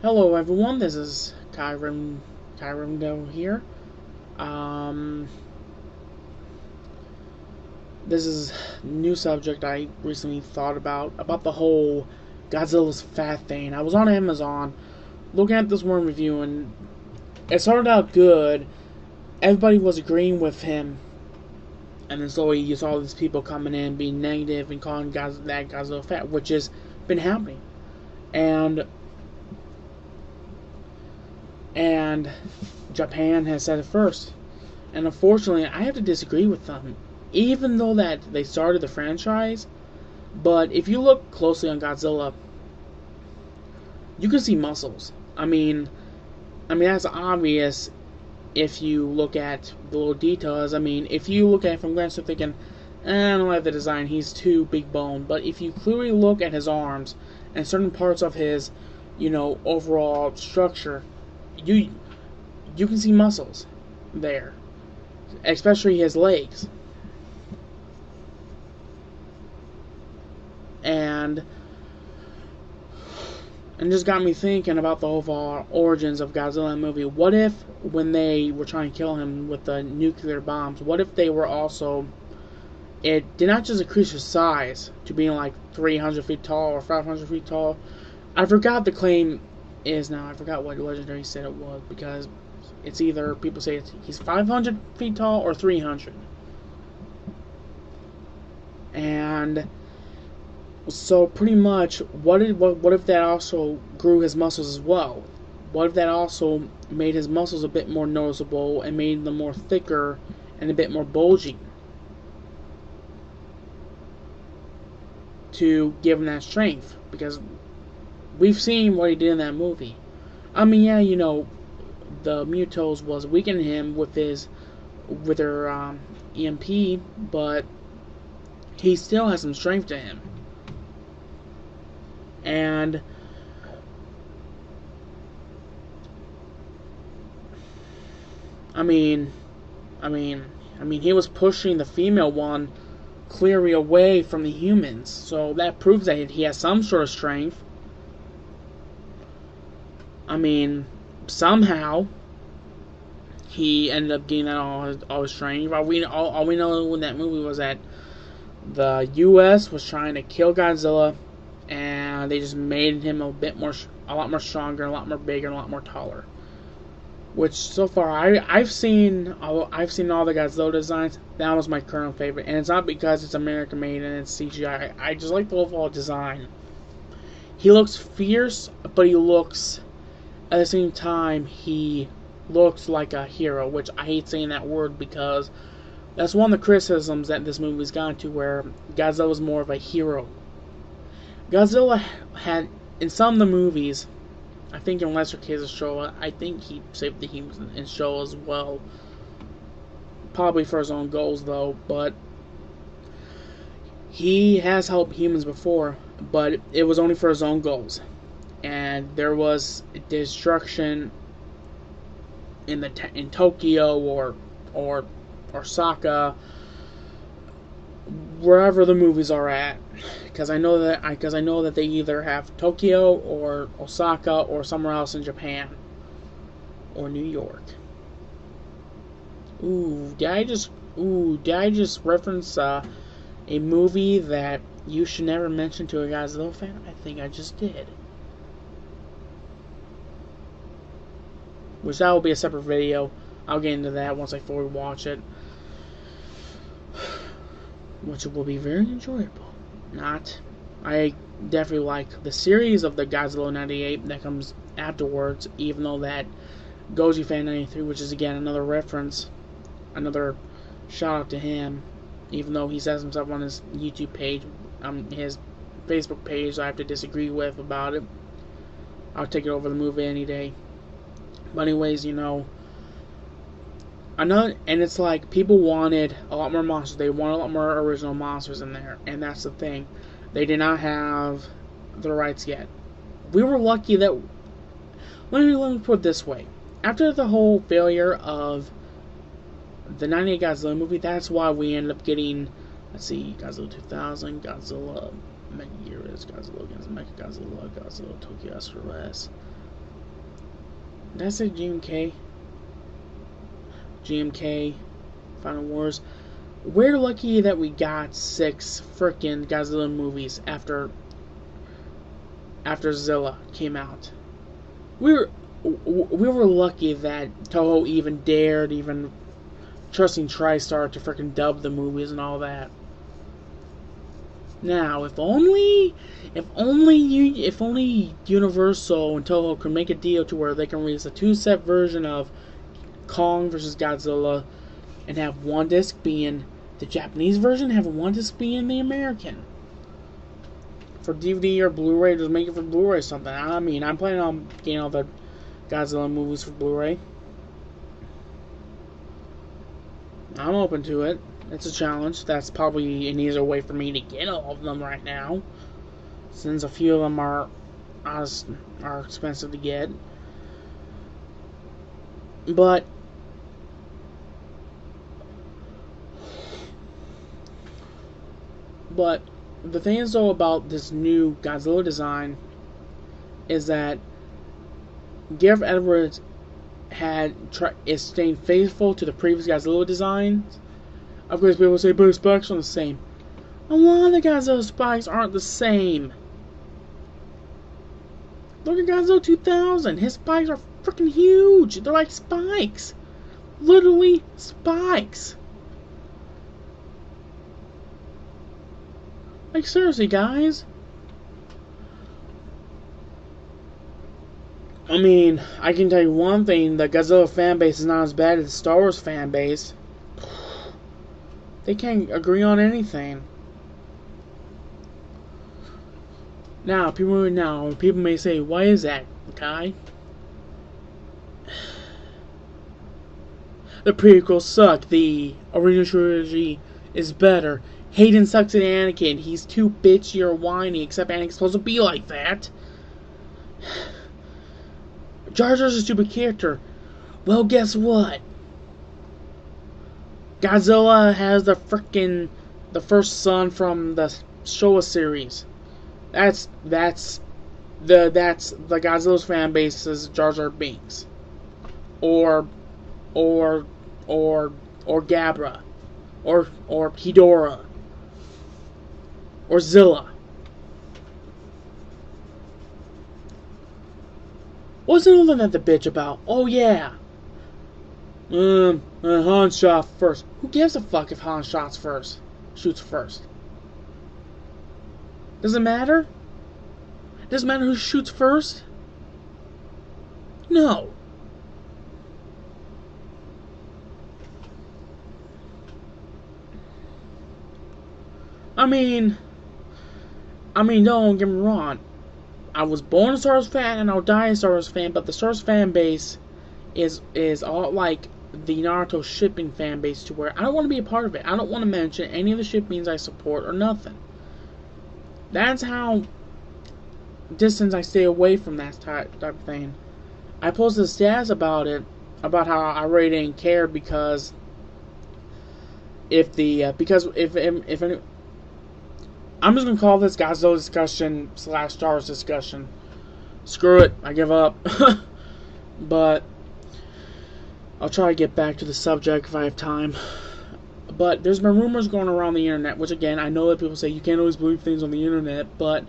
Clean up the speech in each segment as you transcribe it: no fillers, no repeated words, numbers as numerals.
Hello everyone, this is Kyrindo here. Um, this is a new subject I recently thought about the whole Godzilla's fat thing. I was on Amazon looking at this one review and it started out good. Everybody was agreeing with him, and then slowly you saw these people coming in being negative and calling Godzilla fat, which has been happening. And and Japan has said it first. And unfortunately, I have to disagree with them. Even though that they started the franchise, but if you look closely on Godzilla, you can see muscles. I mean that's obvious if you look at the little details. I mean, if you look at it from glance, you're thinking, I don't like the design. He's too big boned. But if you clearly look at his arms and certain parts of his, overall structure, you you can see muscles there, especially his legs. And just got me thinking about the overall origins of Godzilla movie. What if, when they were trying to kill him with the nuclear bombs, what if they were also, it did not just increase his size to being like 300 feet tall or 500 feet tall. I forgot the claim is now. I forgot what legendary said it was, because it's either people say he's 500 feet tall or 300. And so pretty much, what if that also grew his muscles as well? What if that also made his muscles a bit more noticeable and made them more thicker and a bit more bulgy to give him that strength? Because we've seen what he did in that movie. I mean, yeah, the Mutos was weakening him with their EMP, but he still has some strength to him. And I mean, I mean, he was pushing the female one clearly away from the humans, so that proves that he has some sort of strength. I mean, somehow he ended up getting that all his strength. All we know in that movie was that the U.S. was trying to kill Godzilla, and they just made him a lot more stronger, a lot more bigger, and a lot more taller. Which so far I've seen all the Godzilla designs. That was my current favorite, and it's not because it's American made and it's CGI. I just like the overall design. He looks fierce, but he looks, at the same time, he looks like a hero. Which I hate saying that word, because that's one of the criticisms that this movie's gone to, where Godzilla was more of a hero. Godzilla had, in some of the movies, I think in lesser cases Showa, I think he saved the humans in Showa as well. Probably for his own goals though, but he has helped humans before, but it was only for his own goals. And there was destruction in Tokyo or Osaka, wherever the movies are at, because I know that they either have Tokyo or Osaka or somewhere else in Japan or New York. Did I just reference a movie that you should never mention to a Godzilla fan? I think I just did. Which that will be a separate video. I'll get into that once I fully watch it, which will be very enjoyable. I definitely like the series of the Godzilla 98 that comes afterwards, even though that Goji Fan 93, which is again another reference, another shout out to him, even though he says himself on his YouTube page, his Facebook page, I have to disagree with about it. I'll take it over the movie any day. But anyways, and it's like people wanted a lot more monsters. They wanted a lot more original monsters in there, and that's the thing. They did not have the rights yet. We were lucky that. Let me put it this way. After the whole failure of the 98 Godzilla movie, that's why we ended up getting, let's see, Godzilla 2000, Godzilla Megaguirus, Godzilla against Mechagodzilla, Godzilla Tokyo SRS, That's a GMK. GMK. Final Wars. We're lucky that we got 6 frickin' Godzilla movies after Zilla came out. We were lucky that Toho even dared even trusting TriStar to frickin' dub the movies and all that. Now, if only Universal and Toho could make a deal to where they can release a 2-set version of Kong vs. Godzilla and have one disc being the Japanese version, have one disc being the American. For DVD or Blu-ray, just make it for Blu-ray or something. I mean, I'm planning on getting all the Godzilla movies for Blu-ray. I'm open to it. It's a challenge. That's probably an easier way for me to get all of them right now, since a few of them are expensive to get. But the thing is though about this new Godzilla design is that Gareth Edwards is staying faithful to the previous Godzilla designs. Of course, people say, but his spikes aren't the same. A lot of the Godzilla spikes aren't the same. Look at Godzilla 2000. His spikes are freaking huge. They're like spikes. Literally spikes. Like, seriously, guys. I mean, I can tell you one thing. The Godzilla fanbase is not as bad as the Star Wars fanbase. They can't agree on anything. Now, people may say, why is that, Kai? The prequels suck. The original trilogy is better. Hayden sucks at Anakin. He's too bitchy or whiny, except Anakin's supposed to be like that. Jar Jar's a stupid character. Well, guess what? Godzilla has the first son from the Showa series. That's the Godzilla's fan base's Jar Jar Binks, or Gabra, or Hedorah, or Zilla. What's another than the bitch about? Oh yeah. Han shot first. Who gives a fuck if Han shoots first? Does it matter? Does it matter who shoots first? No. I mean, don't get me wrong. I was born a Star Wars fan and I'll die a Star Wars fan, but the Star Wars fan base is all like the Naruto shipping fan base, to where I don't want to be a part of it. I don't want to mention any of the shippings I support or nothing. That's how distant I stay away from that type of thing. I posted a status about it, about how I really didn't care because if any, I'm just gonna call this Godzilla discussion / Star Wars discussion. Screw it, I give up. But I'll try to get back to the subject if I have time. But there's been rumors going around the internet, which again, I know that people say you can't always believe things on the internet, but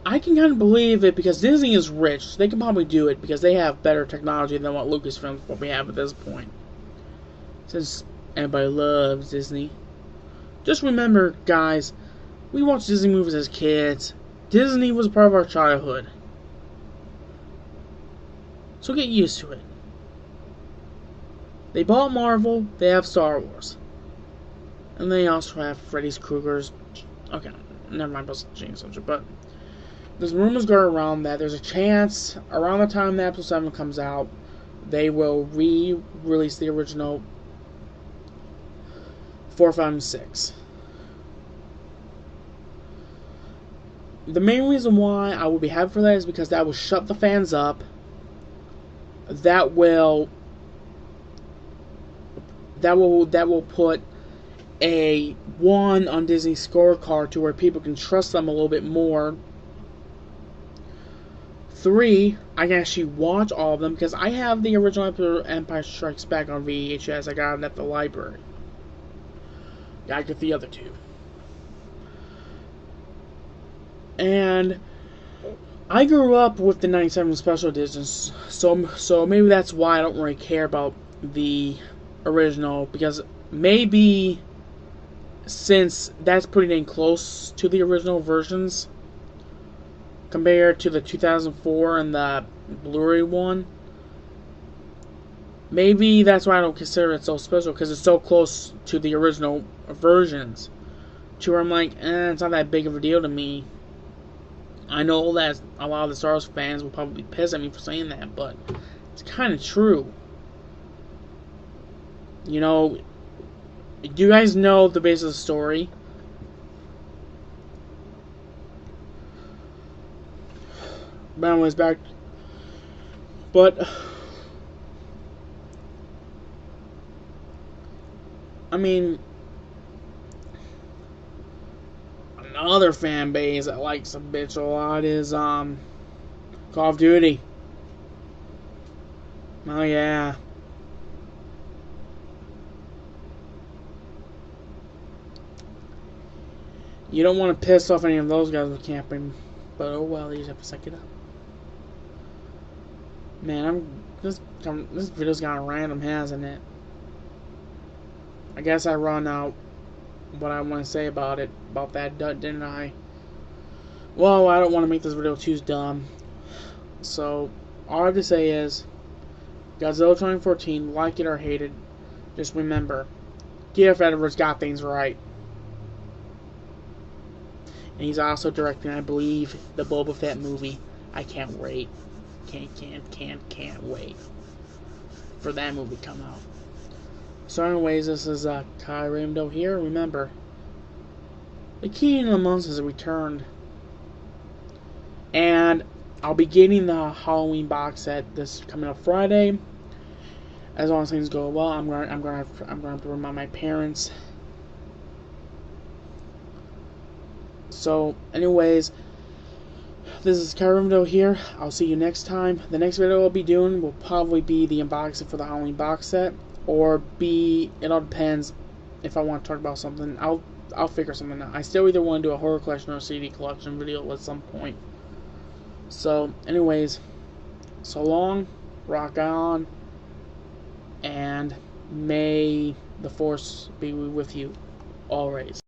I can kind of believe it because Disney is rich. So they can probably do it because they have better technology than what what we have at this point. Since everybody loves Disney. Just remember, guys, we watched Disney movies as kids. Disney was a part of our childhood. So get used to it. They bought Marvel, they have Star Wars. And they also have Freddy's Krueger's. Okay, never mind, let's change the subject. But there's rumors going around that there's a chance around the time that Episode 7 comes out, they will re-release the original 4, 5, and 6. The main reason why I would be happy for that is because that will shut the fans up. That will put a 1 on Disney's scorecard to where people can trust them a little bit more 3, I can actually watch all of them because I have the original Empire Strikes Back on VHS. I got it at the library. Yeah, I get the other 2. And I grew up with the 97 special editions, so maybe that's why I don't really care about the original, because maybe since that's pretty dang close to the original versions compared to the 2004 and the Blu-ray one, maybe that's why I don't consider it so special, because it's so close to the original versions, to where I'm like, it's not that big of a deal to me. I know that a lot of the Star Wars fans will probably be pissed at me for saying that, but it's kind of true. You know, do you guys know the base of the story? But anyways, back. But I mean, another fan base that likes a bitch a lot is Call of Duty. Oh yeah. You don't want to piss off any of those guys with camping, but oh well, you just have to suck it up. Man, this video's gone random, hasn't it? I guess I run out what I want to say about that, didn't I? Well, I don't want to make this video too dumb. So, all I have to say is, Godzilla 2014, like it or hate it, just remember, Gareth Edwards got things right. And he's also directing, I believe, the Boba Fett movie. I can't wait. Can't wait for that movie to come out. So anyways, this is Kai Ramdo here. Remember, the King of the Monsters has returned. And I'll be getting the Halloween box set this coming up Friday. As long as things go well, I'm gonna have to remind my parents. So, anyways, this is Kyrimdo here. I'll see you next time. The next video I'll be doing will probably be the unboxing for the Halloween box set, or it all depends if I want to talk about something. I'll figure something out. I still either want to do a horror collection or a CD collection video at some point. So, anyways, so long, rock on, and may the Force be with you always.